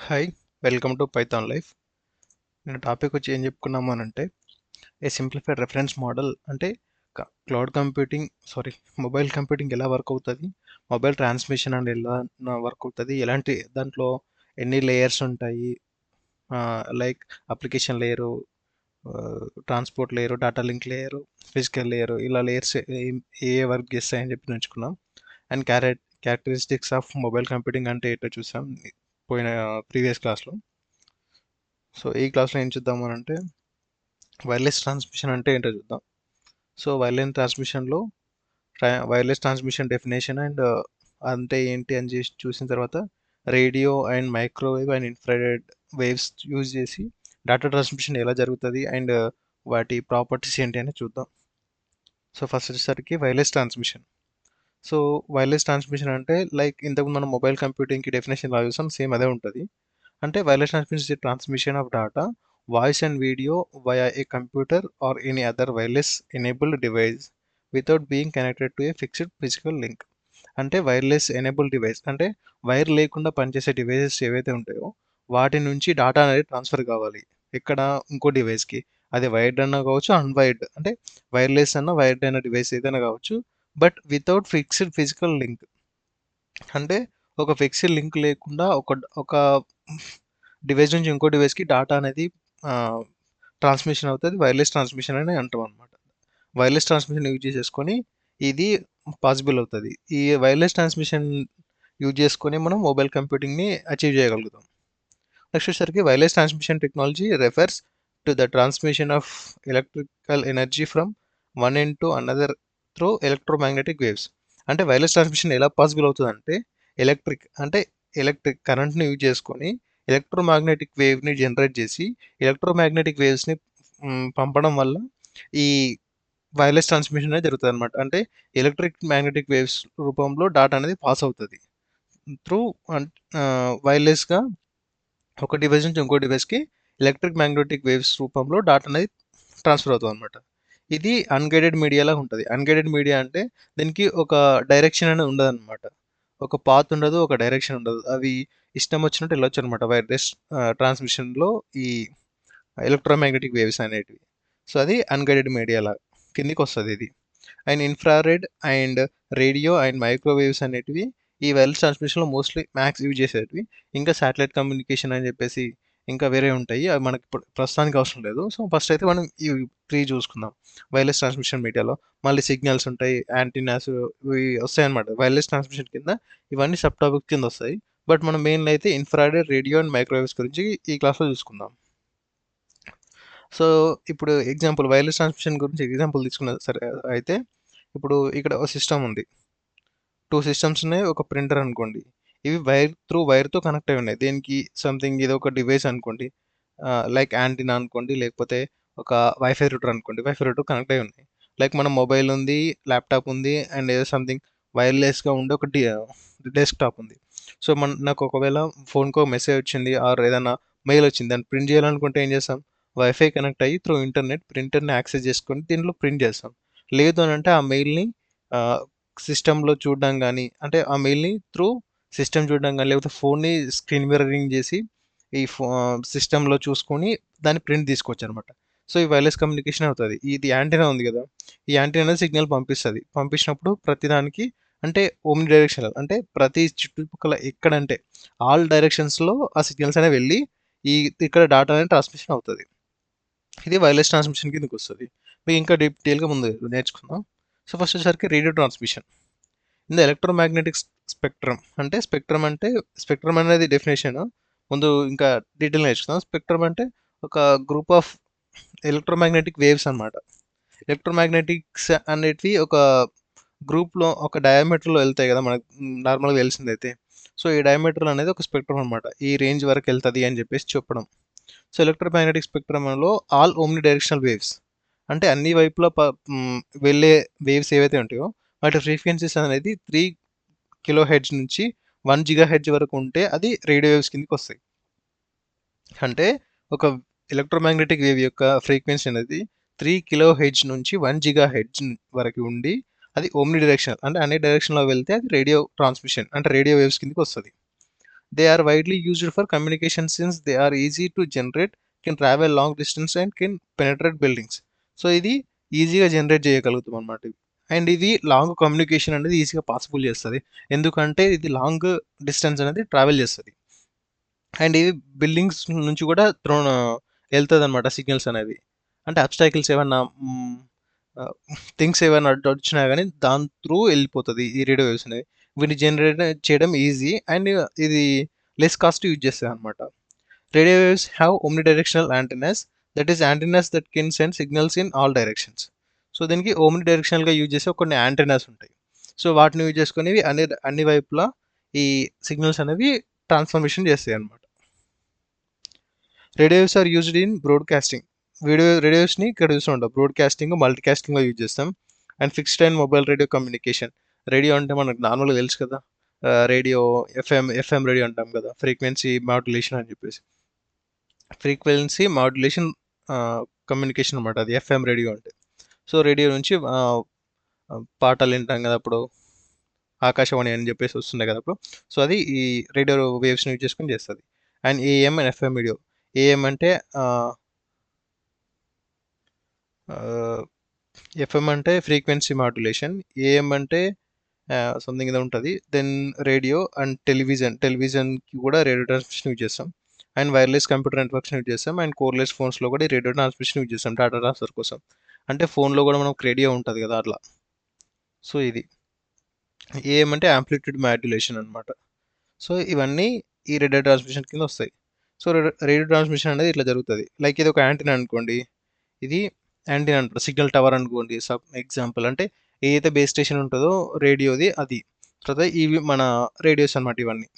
Hi, welcome to Python life. నేను topic వచ్చి ఏం చెప్పుకున్నాము అని అంటే ఏ సింప్లిఫైడ్ రెఫరెన్స్ మోడల్ అంటే క్లౌడ్ కంప్యూటింగ్ మొబైల్ కంప్యూటింగ్ ఎలా వర్క్ అవుతుంది, మొబైల్ ట్రాన్స్మిషన్ అండ్ ఎలా వర్క్ అవుతుంది, ఎలాంటి దాంట్లో ఎన్ని లేయర్స్ ఉంటాయి, like application layer, transport layer, data link layer, physical layer, ఇలా లేయర్స్ ఏ వర్క్ చేస్తాయని చెప్పి నేర్చుకున్నాం. And characteristics of mobile computing అంటే ఏంటో చూసాం పోయిన ప్రీవియస్ క్లాస్లో. సో ఈ క్లాస్లో ఏం చూద్దాము అని అంటే వైర్లెస్ ట్రాన్స్మిషన్ అంటే ఏంటో చూద్దాం. So wireless transmission definition and అంటే ఏంటి అని చూసిన తర్వాత radio and microwave and infrared waves use చేసి డేటా ట్రాన్స్మిషన్ ఎలా జరుగుతుంది అండ్ వాటి ప్రాపర్టీస్ ఏంటి అని చూద్దాం. సో ఫస్ట్ వచ్చేసరికి wireless transmission. So wireless transmission అంటే లైక్ ఇంతకు మనం మొబైల్ కంప్యూటింగ్కి డెఫినేషన్ ఎలా చూసాం, సేమ్ అదే ఉంటుంది. అంటే wireless transmission is the transmission of data, voice and video via a computer or any other wireless enabled device without being connected to a fixed physical link. అంటే wireless enable device అంటే wire లేకుండా పనిచేసే devices ఏవైతే ఉంటాయో వాటి నుంచి data అనేది transfer కావాలి ఇక్కడ ఇంకో డివైస్కి. అది వైర్డ్ అన్నా కావచ్చు, అన్వైర్డ్ అంటే వైర్లెస్ అన్న వైర్డ్ అయిన డివైస్ ఏదైనా కావచ్చు, but without fixed physical link. అంటే ఒక ఫిక్స్డ్ లింక్ లేకుండా ఒక ఒక డివైస్ నుంచి ఇంకో డివైస్కి డేటా అనేది ట్రాన్స్మిషన్ అవుతుంది. వైర్లెస్ ట్రాన్స్మిషన్ అని అంటాం అనమాట. వైర్లెస్ ట్రాన్స్మిషన్ యూజ్ చేసుకొని ఇది పాసిబుల్ అవుతుంది. ఈ వైర్లెస్ ట్రాన్స్మిషన్ యూజ్ చేసుకొని మనం మొబైల్ కంప్యూటింగ్ని అచీవ్ చేయగలుగుతాం. నెక్స్ట్ వచ్చేసరికి wireless transmission technology refers to the transmission of electrical energy from one end to another through electromagnetic waves. అంటే వైర్లెస్ ట్రాన్స్మిషన్ ఎలా పాసిబుల్ అవుతుంది అంటే ఎలక్ట్రిక్ కరెంట్ని యూజ్ చేసుకొని ఎలక్ట్రోమాగ్నెటిక్ వేవ్ని జనరేట్ చేసి ఎలక్ట్రోమాగ్నెటిక్ వేవ్స్ని పంపడం వల్ల ఈ వైర్లెస్ ట్రాన్స్మిషన్ అనేది జరుగుతుంది అనమాట. అంటే ఎలక్ట్రిక్ మ్యాగ్నెటిక్ వేవ్స్ రూపంలో డాటా అనేది పాస్ అవుతుంది త్రూ వైర్లెస్గా ఒక డివైస్ నుంచి ఇంకో డివైస్కి ఎలక్ట్రిక్ మ్యాగ్నెటిక్ వేవ్స్ రూపంలో డాటా అనేది ట్రాన్స్ఫర్ అవుతుంది అనమాట. ఇది అన్గైడెడ్ మీడియాలా ఉంటుంది. అన్గైడెడ్ మీడియా అంటే దీనికి ఒక డైరెక్షన్ అనేది ఉండదు అనమాట. ఒక పాత్ ఉండదు, ఒక డైరెక్షన్ ఉండదు. అవి ఇష్టం వచ్చినట్టు వెళ్ళొచ్చు అనమాట వైర్లెస్ ట్రాన్స్మిషన్లో ఈ ఎలక్ట్రోమాగ్నెటిక్ వేవ్స్ అనేటివి. సో అది అన్గైడెడ్ మీడియాలా కిందికి వస్తుంది ఇది. And infrared and radio and microwaves అనేటివి ఈ వైర్లెస్ ట్రాన్స్మిషన్లో మోస్ట్లీ మ్యాక్స్ యూజ్ చేసేటివి. ఇంకా శాటిలైట్ కమ్యూనికేషన్ అని చెప్పేసి ఇంకా వేరే ఉంటాయి, అవి మనకి ఇప్పుడు ప్రస్తుతానికి అవసరం లేదు. సో ఫస్ట్ అయితే మనం ఈ 3 చూసుకుందాం వైర్లెస్ ట్రాన్స్మిషన్ మీడియాలో. మళ్ళీ సిగ్నల్స్ ఉంటాయి, యాంటీనాస్, ఇవి వస్తాయి అనమాట వైర్లెస్ ట్రాన్స్మిషన్ కింద. ఇవన్నీ సబ్ టాపిక్ కింద వస్తాయి. బట్ మనం మెయిన్లో అయితే ఇన్ఫ్రారెడ్, రేడియో అండ్ మైక్రోవేవ్స్ గురించి ఈ క్లాస్లో చూసుకుందాం. సో ఇప్పుడు ఎగ్జాంపుల్ వైర్లెస్ ట్రాన్స్మిషన్ గురించి ఎగ్జాంపుల్ తీసుకున్న సరే అయితే ఇప్పుడు ఇక్కడ ఒక సిస్టమ్ ఉంది, 2 సిస్టమ్స్ ఉన్నాయి, ఒక ప్రింటర్ అనుకోండి. ఇవి వైర్తో కనెక్ట్ అయి ఉన్నాయి. దేనికి సంథింగ్ ఇది ఒక డివైస్ అనుకోండి, లైక్ యాంటీనా అనుకోండి, లేకపోతే ఒక వైఫై రూటర్ అనుకోండి. వైఫై రూటర్ కనెక్ట్ అయి ఉన్నాయి. లైక్ మన మొబైల్ ఉంది, ల్యాప్టాప్ ఉంది, అండ్ ఏదో సంథింగ్ వైర్లెస్గా ఉండే ఒక డెస్క్టాప్ ఉంది. సో నాకు ఒకవేళ ఫోన్కో మెసేజ్ వచ్చింది ఆర్ ఏదైనా మెయిల్ వచ్చింది, దాన్ని ప్రింట్ చేయాలనుకుంటే ఏం చేస్తాం, వైఫై కనెక్ట్ అయ్యి త్రూ ఇంటర్నెట్ ప్రింటర్ని యాక్సెస్ చేసుకొని దీంట్లో ప్రింట్ చేస్తాం. లేదు అని అంటే ఆ మెయిల్ని సిస్టంలో చూడడం కానీ, అంటే ఆ మెయిల్ని త్రూ సిస్టమ్ చూడడం కానీ, లేకపోతే ఫోన్ని స్క్రీన్ మిర్రరింగ్ చేసి ఈ సిస్టంలో చూసుకొని దాన్ని ప్రింట్ తీసుకోవచ్చు అనమాట. సో ఈ వైర్లెస్ కమ్యూనికేషన్ అవుతుంది. ఇది యాంటీనా ఉంది కదా, ఈ యాంటీనా సిగ్నల్ పంపిస్తుంది. పంపించినప్పుడు ప్రతిదానికి అంటే ఓమ్ని డైరెక్షనల్ అంటే ప్రతి చుట్టుపక్కల ఎక్కడంటే ఆల్ డైరెక్షన్స్లో ఆ సిగ్నల్స్ అనేవి వెళ్ళి ఇక్కడ డాటా అనేది ట్రాన్స్మిషన్ అవుతుంది. ఇది వైర్లెస్ ట్రాన్స్మిషన్ కిందకి వస్తుంది. మీకు ఇంకా డీటెయిల్గా ముందు నేర్చుకుందాం. సో ఫస్ట్ వచ్చేసరికి radio transmission in the electromagnetic spectrum. అంటే స్పెక్ట్రమ్ అనేది డెఫినేషన్ ముందు ఇంకా డీటెయిల్ నేర్చుకుందాం. స్పెక్ట్రమ్ అంటే ఒక గ్రూప్ ఆఫ్ ఎలక్ట్రోమాగ్నెటిక్ వేవ్స్ అనమాట. ఎలక్ట్రోమాగ్నెటిక్స్ అనేటివి ఒక గ్రూప్లో ఒక డయామీటర్లో వెళ్తాయి కదా మనకు నార్మల్గా తెలిసిందైతే. సో ఈ డయామీటర్ అనేది ఒక స్పెక్ట్రమ్ అనమాట, ఈ రేంజ్ వరకు వెళ్తుంది అని చెప్పేసి చెప్పడం. సో ఎలక్ట్రోమాగ్నెటిక్ స్పెక్ట్రమ్లో ఆల్ ఓమ్ని డైరెక్షనల్ వేవ్స్ అంటే అన్ని వైపులా వెళ్ళే వేవ్స్ ఏవైతే ఉంటాయో వాటి ఫ్రీక్వెన్సీస్ అనేది 3 కిలో హెడ్జ్ నుంచి 1 జిగా హెడ్జ్ వరకు ఉంటే అది రేడియో వేవ్స్ కిందకి వస్తాయి. అంటే ఒక ఎలక్ట్రోమాగ్నెటిక్ వేవ్ యొక్క ఫ్రీక్వెన్సీ అనేది 3 కిలో హెడ్జ్ నుంచి 1 జిగా హెడ్జ్ వరకు ఉండి అది ఓమ్ని డైరెక్షన్ అంటే అన్ని డైరెక్షన్లో వెళ్తే అది రేడియో ట్రాన్స్మిషన్ అంటే రేడియో వేవ్స్ కిందకి వస్తుంది. They are widely used for communication since they are easy to generate, can travel long distance and can penetrate buildings. So ఇది ఈజీగా జనరేట్ చేయగలుగుతాం అనమాట. అండ్ ఇది లాంగ్ కమ్యూనికేషన్ అనేది ఈజీగా పాసిబుల్ చేస్తుంది, ఎందుకంటే ఇది లాంగ్ డిస్టెన్స్ అనేది ట్రావెల్ చేస్తుంది. అండ్ ఇది బిల్డింగ్స్ నుంచి కూడా వెళ్తుంది అనమాట సిగ్నల్స్ అనేవి. అంటే అబ్స్టాకిల్స్ ఏమన్నా థింగ్స్ ఏమైనా అడ్డు వచ్చినా కానీ దాని త్రూ వెళ్ళిపోతుంది ఈ రేడియో వేవ్స్ అనేవి. వీటిని జనరేట్ చేయడం ఈజీ అండ్ ఇది లెస్ కాస్ట్ యూజ్ చేస్తుంది అనమాట. Radio waves have omni directional antennas, that is antennas that can send signals in all directions. So దీనికి ఓమ్ని డైరెక్షనల్గా యూజ్ చేసే కొన్ని యాంటెనాస్ ఉంటాయి. సో వాటిని యూజ్ చేసుకుని అన్ని వైపులా ఈ సిగ్నల్స్ అనేవి ట్రాన్స్ఫర్మేషన్ చేస్తాయి అనమాట. Radios are used in broadcasting. రేడియోస్ని ఇక్కడ చూస్తుంటాం, బ్రాడ్కాస్టింగ్ మల్టీకాస్టింగ్లో యూజ్ చేస్తాం. And fixed and mobile radio communication. Radio అంటే మనకు నార్మల్గా తెలుసు కదా, రేడియో ఎఫ్ఎం రేడియో అంటాం కదా, ఫ్రీక్వెన్సీ మాడ్యులేషన్ అని చెప్పేసి. ఫ్రీక్వెన్సీ మాడ్యులేషన్ కమ్యూనికేషన్ అనమాట అది ఎఫ్ఎం రేడియో అంటే. సో రేడియో నుంచి పాటలు వింటాం కదా అప్పుడు, ఆకాశవాణి అని చెప్పేసి వస్తుండే కదా అప్పుడు. సో అది ఈ రేడియో వేవ్స్ని యూజ్ చేసుకుని చేస్తుంది. And AM and FM radio. AM అంటే ఎఫ్ఎం అంటే ఫ్రీక్వెన్సీ మాడ్యులేషన్, ఏఎం అంటే సంథింగ్ ఏదో ఉంటుంది. దెన్ రేడియో అండ్ టెలివిజన్కి కూడా రేడియో ట్రాన్స్మిషన్ యూజ్ చేస్తాం. అండ్ వైర్లెస్ కంప్యూటర్ నెట్వర్క్స్ని యూజ్ చేస్తాం. అండ్ కోర్లెస్ ఫోన్స్లో కూడా రేడియో ట్రాన్స్మిషన్ యూజ్ చేస్తాం డేటా ట్రాన్స్ఫర్ కోసం. అంటే ఫోన్లో కూడా మనకు రేడియో ఉంటుంది కదా అట్లా. సో ఇది ఏఎం అంటే యాంప్లిట్యూడ్ మాడ్యులేషన్ అనమాట. సో ఇవన్నీ ఈ రేడియో ట్రాన్స్మిషన్ కింద వస్తాయి. సో రేడియో ట్రాన్స్మిషన్ అనేది ఇట్లా జరుగుతుంది. లైక్ ఇది ఒక యాంటీనా అనుకోండి, ఇది యాంటీనా అంటారు. సిగ్నల్ టవర్ అనుకోండి సబ్ ఎగ్జాంపుల్. అంటే ఏదైతే బేస్ స్టేషన్ ఉంటుందో రేడియోది అది. తర్వాత ఇవి మన రేడియోస్ అనమాట. ఇవన్నీ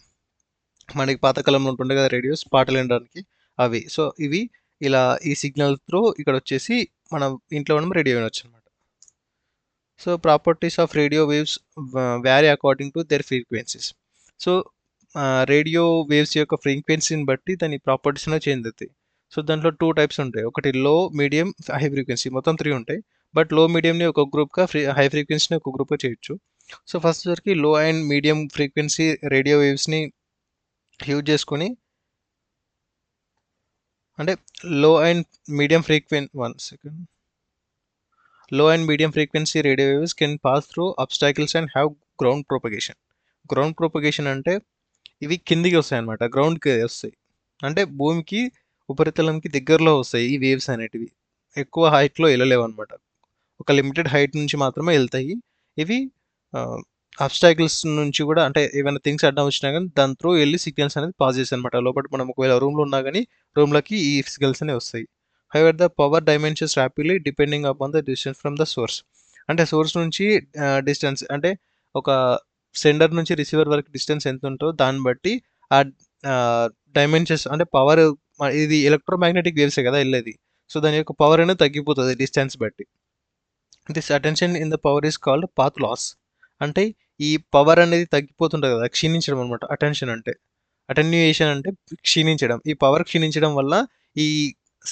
మనకి పాతకాలంలో ఉంటుండే కదా రేడియోస్, పాటలు వినడానికి అవి. సో ఇవి ఇలా ఈ సిగ్నల్ త్రూ ఇక్కడ వచ్చేసి మనం ఇంట్లో మనం రేడియో వినొచ్చు అనమాట. So properties of radio waves vary according to their frequencies. So radio waves యొక్క ఫ్రీక్వెన్సీని బట్టి దాని ప్రాపర్టీస్ అనేవి చేంజ్ అవుతాయి. సో దాంట్లో 2 టైప్స్ ఉంటాయి. ఒకటి లో, మీడియం, హై ఫ్రీక్వెన్సీ, మొత్తం 3 ఉంటాయి. బట్ లో మీడియంని ఒక గ్రూప్గా, హై ఫ్రీక్వెన్సీని ఒక గ్రూప్గా చేయొచ్చు. సో ఫస్ట్ వచ్చరికి low and medium frequency radio వేవ్స్ని యూజ్ చేసుకొని, అంటే low and medium frequency radio waves can pass through obstacles and have ground propagation. Ground propagation అంటే ఇవి కిందికి వస్తాయి అనమాట, గ్రౌండ్కి వస్తాయి. అంటే భూమికి ఉపరితలంకి దగ్గరలో వస్తాయి ఈ వేవ్స్ అనేటివి. ఎక్కువ హైట్లో వెళ్ళలేవు అనమాట, ఒక లిమిటెడ్ హైట్ నుంచి మాత్రమే వెళ్తాయి. ఇవి అబ్స్టాకిల్స్ నుంచి కూడా, అంటే ఏమైనా థింగ్స్ అడ్డం వచ్చినా కానీ దాని త్రూ వెళ్ళి సిగ్నల్స్ అనేది పాస్ చేస్తాయి అనమాట. లోపల మనం ఒకవేళ రూమ్లో ఉన్నా కానీ రూమ్లోకి ఈ సిగ్నల్స్ అనేవి వస్తాయి. However the power dimensions rapidly depending upon the distance from the source. అంటే సోర్స్ నుంచి డిస్టెన్స్, అంటే ఒక సెండర్ నుంచి రిసీవర్ వరకు డిస్టెన్స్ ఎంత ఉంటుందో దాన్ని బట్టి ఆ డైమెన్షన్స్, అంటే పవర్, ఇది ఎలక్ట్రోమాగ్నెటిక్ వేవ్సే కదా వెళ్ళేది. సో దాని యొక్క పవర్ అనేది తగ్గిపోతుంది డిస్టెన్స్ బట్టి. This attention in the power is called path loss. అంటే ఈ పవర్ అనేది తగ్గిపోతుంటుంది కదా, క్షీణించడం అనమాట. అటెన్యుయేషన్ అంటే క్షీణించడం. ఈ పవర్ క్షీణించడం వల్ల ఈ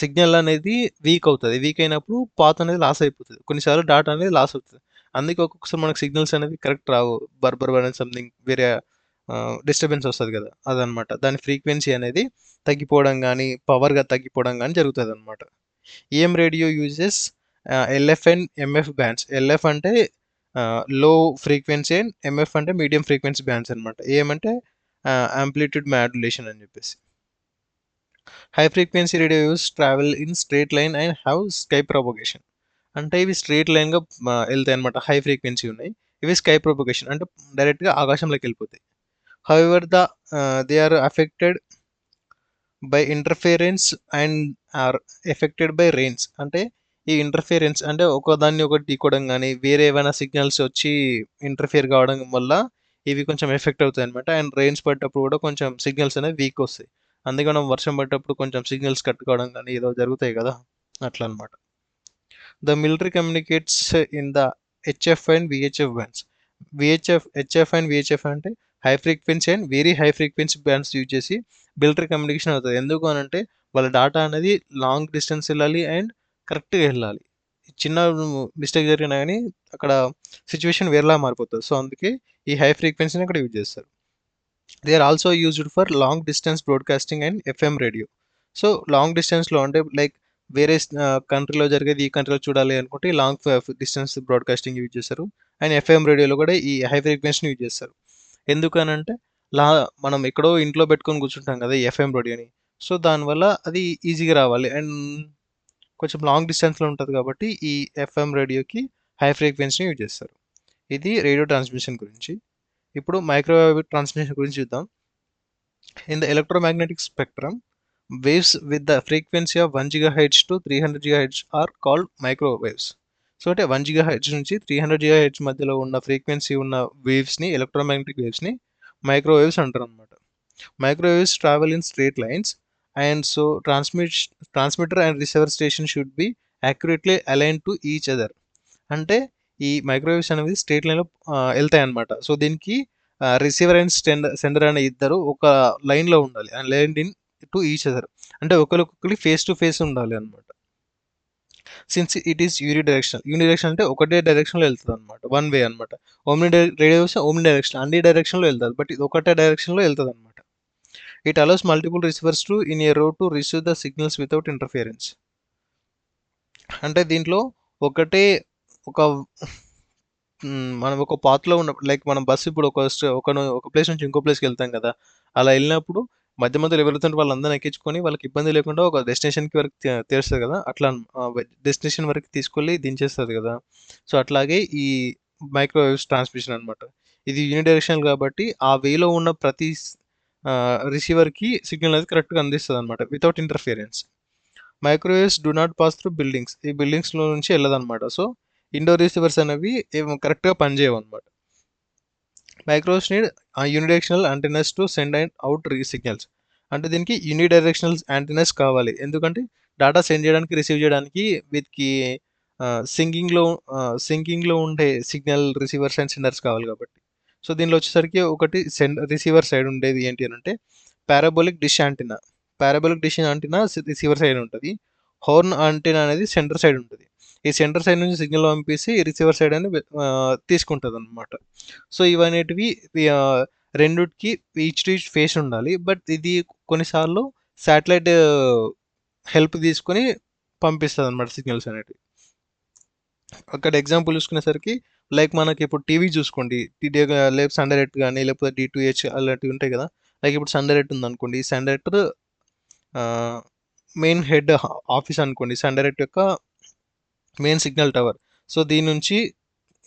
సిగ్నల్ అనేది వీక్ అవుతుంది. వీక్ అయినప్పుడు పాత్ అనేది లాస్ అయిపోతుంది. కొన్నిసార్లు డాటా అనేది లాస్ అవుతుంది. అందుకే ఒక్కొక్కసారి మనకు సిగ్నల్స్ అనేవి కరెక్ట్ రావు. బర్బర్ అనేది సంథింగ్ వేరే డిస్టర్బెన్స్ వస్తుంది కదా, అదనమాట. దాని ఫ్రీక్వెన్సీ అనేది తగ్గిపోవడం కానీ పవర్గా తగ్గిపోవడం కానీ జరుగుతుంది అనమాట. AM radio uses LF and MF bands. LF అంటే లో ఫ్రీక్వెన్సీ అండ్ ఎంఎఫ్ అంటే మీడియం ఫ్రీక్వెన్సీ బ్యాండ్స్ అనమాట. ఏఎం అంటే యాంప్లిట్యూడ్ మాడ్యులేషన్ అని చెప్పేసి. High frequency radio waves travel in straight line and have sky propagation. అంటే ఇవి స్ట్రేట్ లైన్గా వెళ్తాయి అనమాట. హై ఫ్రీక్వెన్సీ ఉన్నాయి. ఇవి స్కై ప్రొపగేషన్ అంటే డైరెక్ట్గా ఆకాశంలోకి వెళ్ళిపోతాయి. However they are affected by interference and are affected by rains. అంటే ఈ ఇంటర్ఫిరెన్స్ అంటే ఒకదాన్ని ఒకటి ఢీకోవడం కానీ వేరే ఏమైనా సిగ్నల్స్ వచ్చి ఇంటర్ఫియర్ కావడం వల్ల ఇవి కొంచెం ఎఫెక్ట్ అవుతాయి అనమాట. అండ్ రెయిన్స్ పడ్డప్పుడు కూడా కొంచెం సిగ్నల్స్ అనేవి వీక్ వస్తాయి. అందుకే మనం వర్షం పడ్డప్పుడు కొంచెం సిగ్నల్స్ కట్ కావడం కానీ ఏదో జరుగుతాయి కదా, అట్లా అనమాట. The military communicates in the HF and VHF bands. HF and VHF అంటే high frequency and very high frequency bands use చేసి మిలిటరీ కమ్యూనికేషన్ అవుతుంది. ఎందుకు అని అంటే వాళ్ళ డేటా అనేది లాంగ్ డిస్టెన్స్ వెళ్ళాలి అండ్ కరెక్ట్గా వెళ్ళాలి. చిన్న మిస్టేక్ జరిగినా కానీ అక్కడ సిచ్యువేషన్ వేరేలా మారిపోతుంది. సో అందుకే ఈ హై ఫ్రీక్వెన్సీని అక్కడ యూజ్ చేస్తారు. They are also used for long distance broadcasting and FM radio. So long డిస్టెన్స్లో అంటే లైక్ వేరే కంట్రీలో జరిగేది ఈ కంట్రీలో చూడాలి అనుకుంటే లాంగ్ డిస్టెన్స్ బ్రాడ్కాస్టింగ్ యూజ్ చేస్తారు. అండ్ ఎఫ్ఎం రేడియోలో కూడా ఈ హై ఫ్రీక్వెన్సీని యూజ్ చేస్తారు. ఎందుకనంటే లా మనం ఎక్కడో ఇంట్లో పెట్టుకొని కూర్చుంటాం కదా ఈ ఎఫ్ఎం రేడియోని. సో దానివల్ల అది ఈజీగా రావాలి అండ్ కొంచెం లాంగ్ డిస్టెన్స్లో ఉంటుంది కాబట్టి ఈ ఎఫ్ఎం రేడియోకి హై ఫ్రీక్వెన్సీని యూజ్ చేస్తారు. ఇది రేడియో ట్రాన్స్మిషన్ గురించి. ఇప్పుడు మైక్రోవేవ్ ట్రాన్స్మిషన్ గురించి చూద్దాం. In the electromagnetic spectrum, waves with the frequency of 1 GHz to 300 GHz are called microwaves. So అంటే 1 GHz నుంచి 300 GHz మధ్యలో ఉన్న ఫ్రీక్వెన్సీ ఉన్న వేవ్స్ని ఎలక్ట్రోమాగ్నెటిక్ వేవ్స్ని మైక్రోవేవ్స్ అంటారు అనమాట. Microwaves travel in straight lines and so transmitter and receiver station should be accurately align to each other. అంటే ఈ microwaves అనేవి స్ట్రేట్ లైన్లో వెళ్తాయి అనమాట. సో దీనికి రిసీవర్ అండ్ సెండర్ అనే ఇద్దరు ఒక లైన్లో ఉండాలి and line in to each other. అంటే ఒకరికొకరి ఫేస్ టు ఫేస్ ఉండాలి అనమాట. సిన్స్ ఇట్ ఈస్ యూనిడైరెక్షనల్ అంటే ఒకటే డైరెక్షన్లో వెళ్తుంది అనమాట, వన్ వే అనమాట. రేడియోస్ ఓమ్ని డైరెక్షన్ అన్ని డైరెక్షన్లో వెళ్తుంది, బట్ ఇది ఒకటే డైరెక్షన్లో వెళ్తుంది అనమాట. It allows multiple receivers to in a రో to receive the signals without interference. అంటే దీంట్లో ఒకటే ఒక మనం ఒక పాత్లో ఉన్నప్పుడు లైక్ మనం బస్సు ఇప్పుడు ఒక ప్లేస్ నుంచి ఇంకో ప్లేస్కి వెళ్తాం కదా. అలా వెళ్ళినప్పుడు మధ్య మధ్యలో ఎవరుతుంటే వాళ్ళందరిని ఎక్కించుకొని వాళ్ళకి ఇబ్బంది లేకుండా ఒక డెస్టినేషన్కి వరకు తీరుస్తుంది కదా. అట్లా డెస్టినేషన్ వరకు తీసుకెళ్ళి దించేస్తుంది కదా. సో అట్లాగే ఈ మైక్రోవేవ్స్ ట్రాన్స్మిషన్ అనమాట. ఇది యూనిడైరెక్షనల్ కాబట్టి ఆ వేలో ఉన్న ప్రతి రిసీవర్కి సిగ్నల్ అనేది కరెక్ట్గా అందిస్తుంది అనమాట without interference. Microwaves do not pass through buildings. ఈ బిల్డింగ్స్లో నుంచి వెళ్ళదన్నమాట. సో ఇండోర్ రిసీవర్స్ అనేవి కరెక్ట్గా పనిచేయవు అనమాట. Microwaves need unidirectional antennas to send and out signals. అంటే దీనికి యూనిడైరెక్షనల్ యాంటెనాస్ కావాలి, ఎందుకంటే డేటా సెండ్ చేయడానికి రిసీవ్ చేయడానికి వీటికి సింకింగ్లో ఉండే సిగ్నల్ రిసీవర్స్ అండ్ సెండర్స్ కావాలి కాబట్టి. సో దీనిలో వచ్చేసరికి ఒకటి రిసీవర్ సైడ్ ఉండేది ఏంటి అని అంటే parabolic dish antenna. Parabolic dish antenna receiver side ఉంటుంది. హార్న్ యాంటెనా అనేది సెంటర్ సైడ్ ఉంటుంది. ఈ సెంటర్ సైడ్ నుంచి సిగ్నల్ పంపిసి రిసీవర్ సైడ్ అని తీసుకుంటుంది అనమాట. సో ఇవన్నిటివి రెండుకి ఈచ్ టు ఈచ్ ఫేస్ ఉండాలి. బట్ ఇది కొన్నిసార్లు శాటిలైట్ హెల్ప్ తీసుకొని పంపిస్తుంది అనమాట సిగ్నల్స్ అనేటివి. అక్కడ ఎగ్జాంపుల్ చూసుకునేసరికి లైక్ మనకి ఇప్పుడు టీవీ చూసుకోండి, లేకపోతే సన్ డైరెక్ట్ కానీ లేకపోతే D2H అలాంటివి ఉంటాయి కదా. లైక్ ఇప్పుడు సన్ డైరెక్ట్ ఉంది అనుకోండి, Sun director main head office అనుకోండి, సన్ డైరెక్ట్ యొక్క మెయిన్ సిగ్నల్ టవర్. సో దీని నుంచి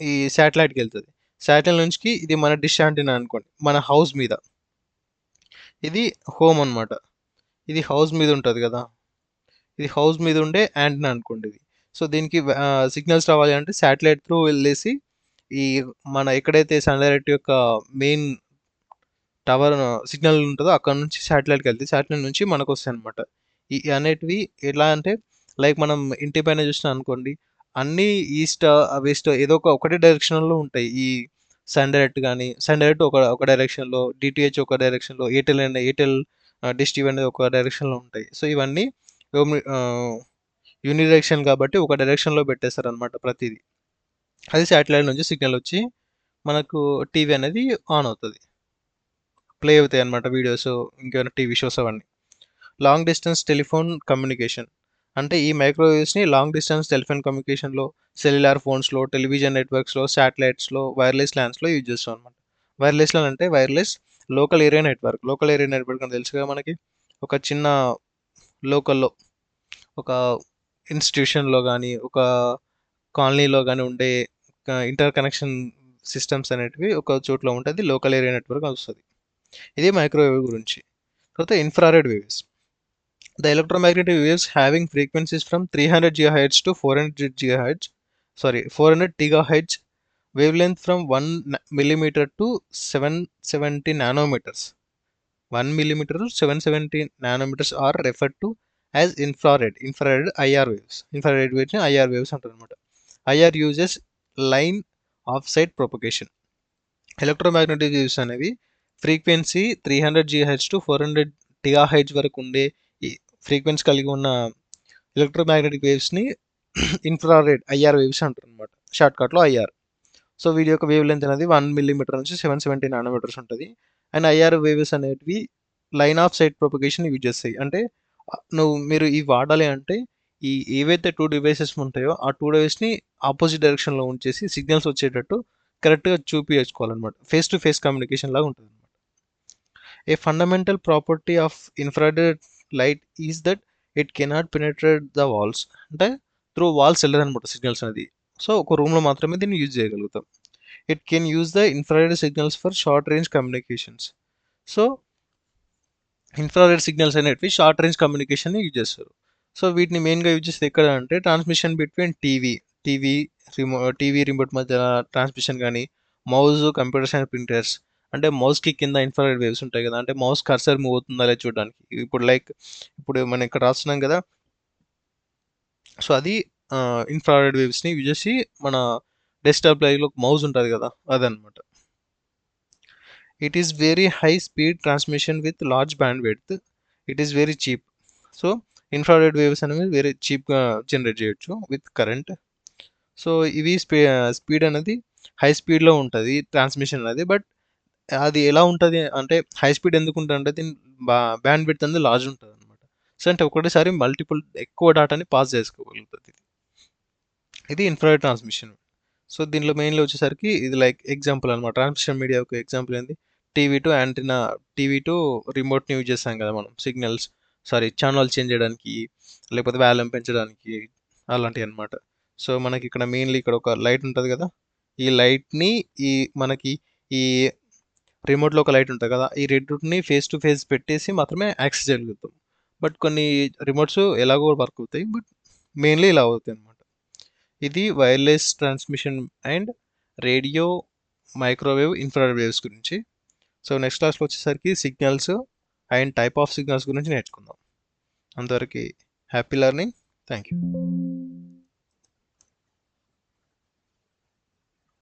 ఈ శాటిలైట్కి వెళ్తుంది. శాటిలైట్ నుంచి ఇది మన డిష్ యాంటెనా అనుకోండి, మన హౌస్ మీద. ఇది హోమ్ అనమాట. ఇది హౌస్ మీద ఉంటుంది కదా, ఇది హౌస్ మీద ఉండే యాంటెనా అనుకోండి ఇది. సో దీనికి సిగ్నల్స్ రావాలి అంటే శాటిలైట్ త్రూ వెళ్ళేసి ఈ మన ఎక్కడైతే సన్ డైరెక్ట్ యొక్క మెయిన్ టవర్ సిగ్నల్ ఉంటుందో అక్కడ నుంచి శాటిలైట్కి వెళ్తే శాటిలైట్ నుంచి మనకు వస్తాయి అనమాట. ఈ అనేటివి ఎలా అంటే లైక్ మనం ఇంటి పైన చూసినా అనుకోండి, అన్నీ ఈస్ట్ వెస్ట్ ఏదో ఒకటే డైరెక్షన్లో ఉంటాయి. ఈ సన్ డైరెక్ట్ కానీ సన్ డైరెక్ట్ ఒక డైరెక్షన్లో, DTH ఒక డైరెక్షన్లో, ఎయిర్టెల్ డిష్ టీవీ అనేది ఒక డైరెక్షన్లో ఉంటాయి. సో ఇవన్నీ యూనిడైరెక్షన్ కాబట్టి ఒక డైరెక్షన్లో పెట్టేస్తారు అనమాట ప్రతిదీ. అది శాటిలైట్ నుంచి సిగ్నల్ వచ్చి మనకు టీవీ అనేది ఆన్ అవుతుంది, ప్లే అవుతాయి అనమాట వీడియోస్, ఇంకేమైనా టీవీ షోస్ అవన్నీ. లాంగ్ డిస్టెన్స్ టెలిఫోన్ కమ్యూనికేషన్ అంటే ఈ మైక్రోవేవ్స్ని లాంగ్ డిస్టెన్స్ టెలిఫోన్ కమ్యూనికేషన్లో, సెల్యులార్ ఫోన్స్లో, టెలివిజన్ నెట్వర్క్స్లో, శాటిలైట్స్లో, వైర్లెస్ ల్యాన్స్లో యూజ్ చేస్తాం అనమాట. వైర్లెస్ ల్యాన్ అంటే wireless local area network. Local area network అని తెలుసు కదా మనకి. ఒక చిన్న లోకల్లో ఒక ఇన్స్టిట్యూషన్లో కానీ ఒక కాలనీలో కానీ ఉండే ఇంటర్ కనెక్షన్ సిస్టమ్స్ అనేటివి ఒక చోట్ల ఉంటుంది, లోకల్ ఏరియా నెట్వర్క్ వస్తుంది. ఇది మైక్రోవేవ్ గురించి. తర్వాత infrared waves. The electromagnetic waves having frequencies from 300 GHz to 400 gigahertz, wavelength from 1 millimeter to 770 nanometers. 1 millimeter to 770 nanometers are referred to as infrared IR waves. Infrared waves IR waves అంటారు అనమాట. IR uses line of sight propagation. Electromagnetic waves అనేవి frequency 300 GHz to 400 GHz వరకు ఉండే ఈ frequency కలిగి ఉన్న electromagnetic వేవ్స్ని infrared IR waves అంటారు అనమాట, షార్ట్కట్లో IR. సో వీటి యొక్క వేవ్ లెంత్ అనేది 1 millimeter నుంచి 770 nanometers ఉంటుంది. అండ్ ఐఆర్ వేవ్స్ అనేటివి line of sight propagation use చేస్తాయి. అంటే మీరు ఇవి వాడాలి అంటే ఈ ఏవైతే 2 డివైసెస్ ఉంటాయో ఆ 2 డివైస్‌ని ఆపోజిట్ డైరెక్షన్‌లో ఉంచేసి సిగ్నల్స్ వచ్చేటట్టు కరెక్ట్‌గా చూపియచ్చుకోవాలనమాట. ఫేస్ టు ఫేస్ కమ్యూనికేషన్ లాగా ఉంటదనమాట. A fundamental property of infrared light is that it cannot penetrate the walls. అంటే త్రూ వాల్స్ వెళ్ళదనమాట సిగ్నల్స్ అనేది. సో ఒక రూమ్లో మాత్రమే దీన్ని యూజ్ చేయగలుగుతాం. It can use the infrared signals for short range communications. So infrared signals అనేటివి short range communication use చేస్తారు. So వీటిని మెయిన్గా యూజ్ చేస్తే ఎక్కడ అంటే transmission between TV TV remote మధ్య ట్రాన్స్మిషన్ కానీ, మౌస్, కంప్యూటర్స్ అండ్ ప్రింటర్స్. అంటే మౌస్కి కింద ఇన్ఫ్రారెడ్ వేవ్స్ ఉంటాయి కదా, అంటే మౌస్ కర్సర్ మూవ్ అవుతుందా లేదా చూడడానికి. ఇప్పుడు మనం ఇక్కడ రాస్తున్నాం కదా, సో అది ఇన్ఫ్రారెడ్ వేవ్స్ని యూజ్ చేసి మన డెస్క్టాప్ లైవ్లో మౌస్ ఉంటుంది కదా అదనమాట. It is very high speed transmission with large band width. It is very cheap. So infrared waves అనేవి వెరీ చీప్గా జనరేట్ చేయొచ్చు విత్ కరెంట్. సో ఇవి స్పీడ్ అనేది హై స్పీడ్లో ఉంటుంది ట్రాన్స్మిషన్ అనేది. బట్ అది ఎలా ఉంటుంది అంటే హై స్పీడ్ ఎందుకు ఉంటుంది అంటే దీని బ్యాండ్ విడ్త్ అనేది లార్జ్ ఉంటుంది అనమాట. సో అంటే ఒకటేసారి మల్టిపుల్ ఎక్కువ డేటాని పాస్ చేసుకోగలుగుతుంది. ఇది ఇన్ఫ్రారెడ్ ట్రాన్స్మిషన్. సో దీంట్లో మెయిన్లీ వచ్చేసరికి ఇది లైక్ ఎగ్జాంపుల్ అనమాట. ట్రాన్స్మిషన్ మీడియా ఒక ఎగ్జాంపుల్ ఏంది, TV to antenna, TV to రిమోట్ని యూజ్ చేస్తాం కదా మనం ఛానల్ చేంజ్ చేయడానికి, లేకపోతే వాల్యూమ్ పెంచడానికి, అలాంటివి అనమాట. సో మనకి ఇక్కడ మెయిన్లీ ఇక్కడ ఒక లైట్ ఉంటుంది కదా, ఈ లైట్ని ఈ మనకి ఈ రిమోట్లో ఒక లైట్ ఉంటుంది కదా, ఈ రెండుని ఫేస్ టు ఫేస్ పెట్టేసి మాత్రమే యాక్సెస్ చేయగలుగుతాం. బట్ కొన్ని రిమోట్స్ ఎలాగో వర్క్ అవుతాయి, బట్ మెయిన్లీ ఇలా అవుతాయి అనమాట. ఇది wireless transmission and radio, microwave, infrared waves గురించి. సో నెక్స్ట్ క్లాస్లో వచ్చేసరికి signals and type of signals గురించి నేర్చుకుందాం. అంతవరకు హ్యాపీ లెర్నింగ్. Thank you.